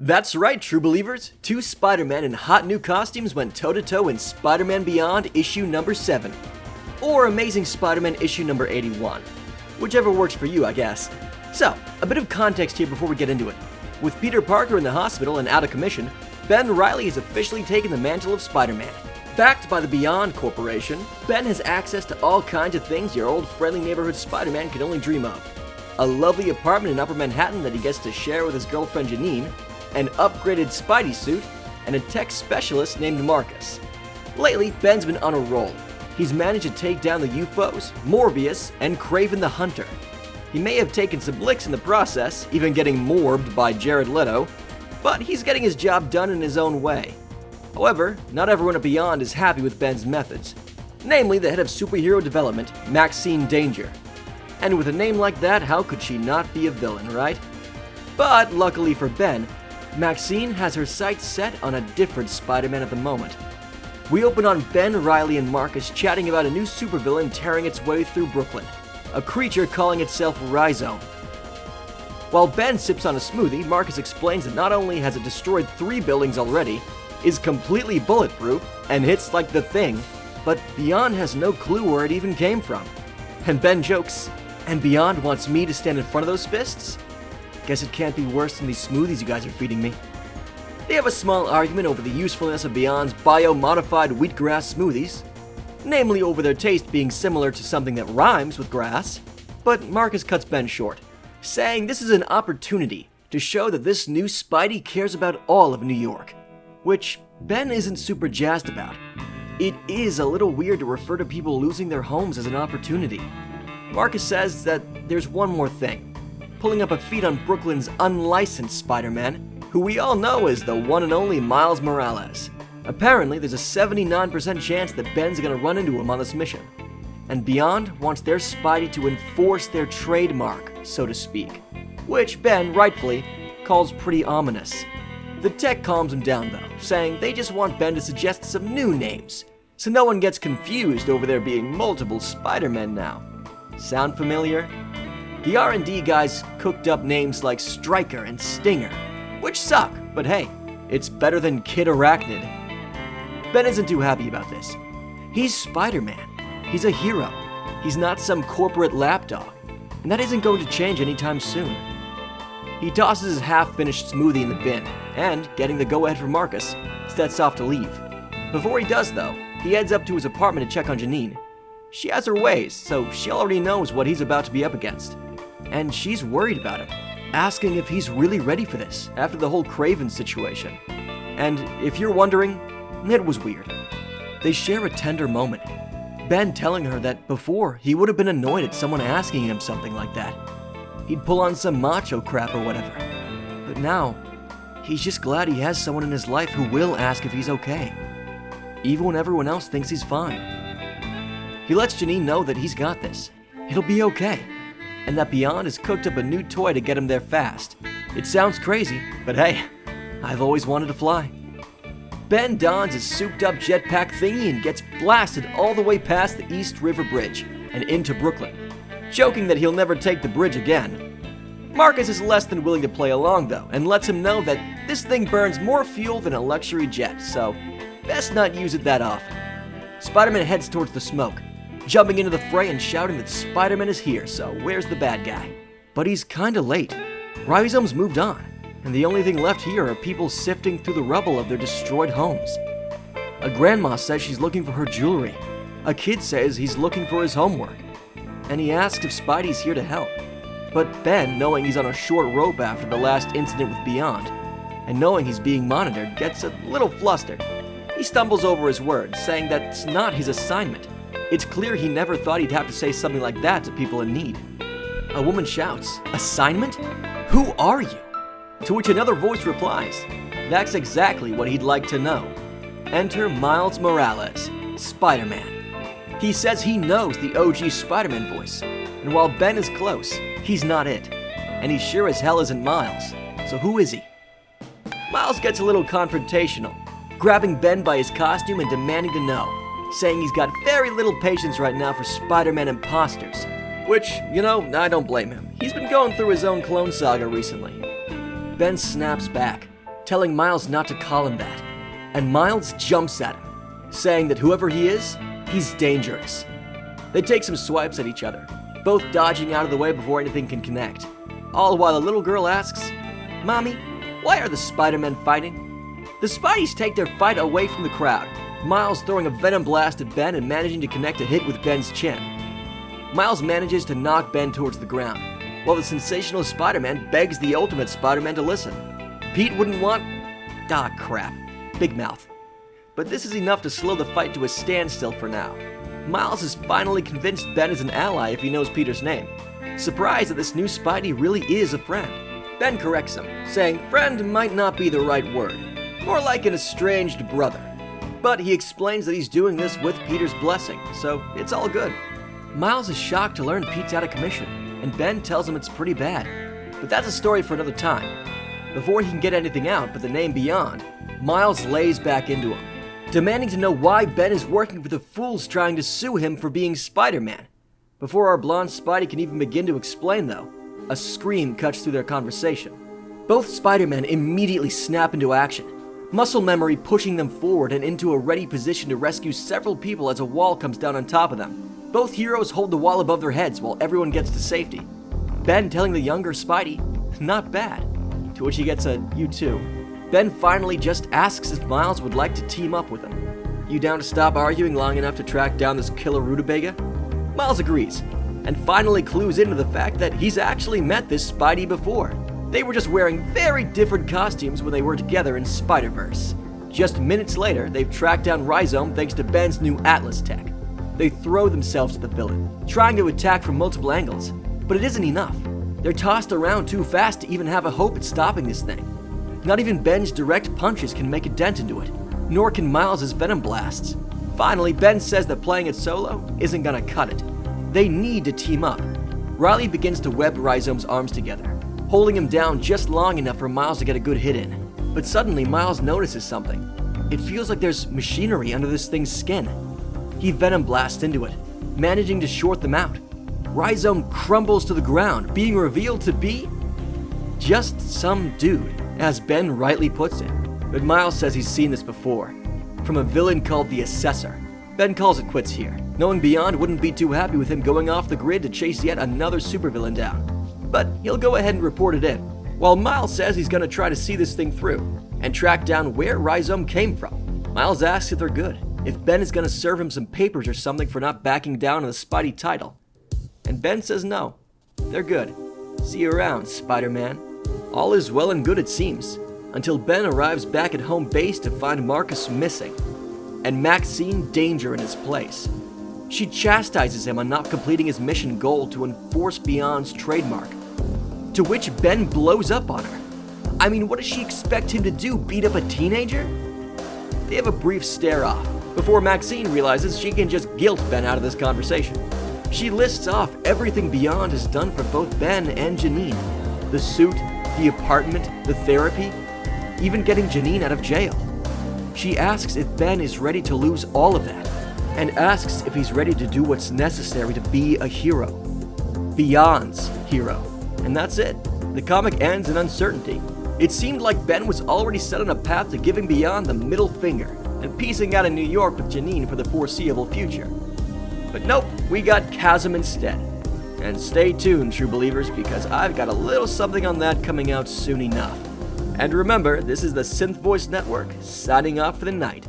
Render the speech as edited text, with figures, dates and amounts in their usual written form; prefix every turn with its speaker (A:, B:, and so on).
A: That's right, true believers. Two Spider-Men in hot new costumes went toe-to-toe in Spider-Man Beyond issue number 7. Or Amazing Spider-Man issue number 81. Whichever works for you, I guess. So, a bit of context here before we get into it. With Peter Parker in the hospital and out of commission, Ben Reilly has officially taken the mantle of Spider-Man. Backed by the Beyond Corporation, Ben has access to all kinds of things your old friendly neighborhood Spider-Man could only dream of. A lovely apartment in Upper Manhattan that he gets to share with his girlfriend Janine, an upgraded Spidey suit, and a tech specialist named Marcus. Lately, Ben's been on a roll. He's managed to take down the UFOs, Morbius, and Kraven the Hunter. He may have taken some licks in the process, even getting morbed by Jared Leto, but he's getting his job done in his own way. However, not everyone at Beyond is happy with Ben's methods, namely the head of superhero development, Maxine Danger. And with a name like that, how could she not be a villain, right? But luckily for Ben, Maxine has her sights set on a different Spider-Man at the moment. We open on Ben, Reilly, and Marcus chatting about a new supervillain tearing its way through Brooklyn, a creature calling itself Rhizome. While Ben sips on a smoothie, Marcus explains that not only has it destroyed 3 buildings already, is completely bulletproof, and hits like the Thing, but Beyond has no clue where it even came from. And Ben jokes, "And Beyond wants me to stand in front of those fists? Guess it can't be worse than these smoothies you guys are feeding me." They have a small argument over the usefulness of Beyond's bio-modified wheatgrass smoothies, namely over their taste being similar to something that rhymes with grass, but Marcus cuts Ben short, saying this is an opportunity to show that this new Spidey cares about all of New York, which Ben isn't super jazzed about. It is a little weird to refer to people losing their homes as an opportunity. Marcus says that there's one more thing, pulling up a feat on Brooklyn's unlicensed Spider-Man, who we all know is the one and only Miles Morales. Apparently, there's a 79% chance that Ben's gonna run into him on this mission. And Beyond wants their Spidey to enforce their trademark, so to speak, which Ben, rightfully, calls pretty ominous. The tech calms him down though, saying they just want Ben to suggest some new names, so no one gets confused over there being multiple Spider-Men now. Sound familiar? The R&D guys cooked up names like Stryker and Stinger, which suck, but hey, it's better than Kid Arachnid. Ben isn't too happy about this. He's Spider-Man. He's a hero. He's not some corporate lapdog, and that isn't going to change anytime soon. He tosses his half-finished smoothie in the bin, and, getting the go-ahead from Marcus, sets off to leave. Before he does, though, he heads up to his apartment to check on Janine. She has her ways, so she already knows what he's about to be up against. And she's worried about him, asking if he's really ready for this after the whole Kraven situation. And if you're wondering, it was weird. They share a tender moment. Ben telling her that before he would have been annoyed at someone asking him something like that. He'd pull on some macho crap or whatever. But now, he's just glad he has someone in his life who will ask if he's okay, even when everyone else thinks he's fine. He lets Janine know that he's got this. It'll be okay. And that Beyond has cooked up a new toy to get him there fast. It sounds crazy, but hey, I've always wanted to fly. Ben dons his souped-up jetpack thingy and gets blasted all the way past the East River Bridge and into Brooklyn, joking that he'll never take the bridge again. Marcus is less than willing to play along though, and lets him know that this thing burns more fuel than a luxury jet, so best not use it that often. Spider-Man heads towards the smoke, jumping into the fray and shouting that Spider-Man is here, so where's the bad guy? But he's kinda late. Rhizome's moved on, and the only thing left here are people sifting through the rubble of their destroyed homes. A grandma says she's looking for her jewelry. A kid says he's looking for his homework. And he asks if Spidey's here to help. But Ben, knowing he's on a short rope after the last incident with Beyond, and knowing he's being monitored, gets a little flustered. He stumbles over his words, saying that it's not his assignment. It's clear he never thought he'd have to say something like that to people in need. A woman shouts, "Assignment? Who are you?" To which another voice replies, that's exactly what he'd like to know. Enter Miles Morales, Spider-Man. He says he knows the OG Spider-Man voice, and while Ben is close, he's not it. And he sure as hell isn't Miles, so who is he? Miles gets a little confrontational, grabbing Ben by his costume and demanding to know, saying he's got very little patience right now for Spider-Man imposters. Which, I don't blame him. He's been going through his own clone saga recently. Ben snaps back, telling Miles not to call him that. And Miles jumps at him, saying that whoever he is, he's dangerous. They take some swipes at each other, both dodging out of the way before anything can connect. All while the little girl asks, "Mommy, why are the Spider-Men fighting?" The Spideys take their fight away from the crowd, Miles throwing a venom blast at Ben and managing to connect a hit with Ben's chin. Miles manages to knock Ben towards the ground, while the sensational Spider-Man begs the Ultimate Spider-Man to listen. Pete wouldn't want... Ah, crap. Big mouth. But this is enough to slow the fight to a standstill for now. Miles is finally convinced Ben is an ally if he knows Peter's name, surprised that this new Spidey really is a friend. Ben corrects him, saying friend might not be the right word, more like an estranged brother. But he explains that he's doing this with Peter's blessing, so it's all good. Miles is shocked to learn Pete's out of commission, and Ben tells him it's pretty bad. But that's a story for another time. Before he can get anything out but the name Beyond, Miles lays back into him, demanding to know why Ben is working for the fools trying to sue him for being Spider-Man. Before our blonde Spidey can even begin to explain, though, a scream cuts through their conversation. Both Spider-Men immediately snap into action, muscle memory pushing them forward and into a ready position to rescue several people as a wall comes down on top of them. Both heroes hold the wall above their heads while everyone gets to safety. Ben telling the younger Spidey, "Not bad," to which he gets a "you too." Ben finally just asks if Miles would like to team up with him. "You down to stop arguing long enough to track down this killer rutabaga?" Miles agrees, and finally clues into the fact that he's actually met this Spidey before. They were just wearing very different costumes when they were together in Spider-Verse. Just minutes later, they've tracked down Rhizome thanks to Ben's new Atlas tech. They throw themselves at the villain, trying to attack from multiple angles, but it isn't enough. They're tossed around too fast to even have a hope at stopping this thing. Not even Ben's direct punches can make a dent into it, nor can Miles' venom blasts. Finally, Ben says that playing it solo isn't gonna cut it. They need to team up. Reilly begins to web Rhizome's arms together, holding him down just long enough for Miles to get a good hit in. But suddenly, Miles notices something. It feels like there's machinery under this thing's skin. He venom blasts into it, managing to short them out. Rhizome crumbles to the ground, being revealed to be just some dude, as Ben rightly puts it. But Miles says he's seen this before, from a villain called the Assessor. Ben calls it quits here, knowing Beyond wouldn't be too happy with him going off the grid to chase yet another supervillain down. But he'll go ahead and report it in, while Miles says he's gonna try to see this thing through and track down where Rhizome came from. Miles asks if they're good, if Ben is gonna serve him some papers or something for not backing down on the Spidey title. And Ben says no, they're good. See you around, Spider-Man. All is well and good it seems, until Ben arrives back at home base to find Marcus missing, and Maxine danger in his place. She chastises him on not completing his mission goal to enforce Beyond's trademark, to which Ben blows up on her. I mean, what does she expect him to do, beat up a teenager? They have a brief stare-off, before Maxine realizes she can just guilt Ben out of this conversation. She lists off everything Beyond has done for both Ben and Janine. The suit, the apartment, the therapy, even getting Janine out of jail. She asks if Ben is ready to lose all of that, and asks if he's ready to do what's necessary to be a hero. Beyond's hero. And that's it. The comic ends in uncertainty. It seemed like Ben was already set on a path to giving Beyond the middle finger, and piecing out in New York with Janine for the foreseeable future. But nope, we got Chasm instead. And stay tuned, true believers, because I've got a little something on that coming out soon enough. And remember, this is the Synth Voice Network, signing off for the night.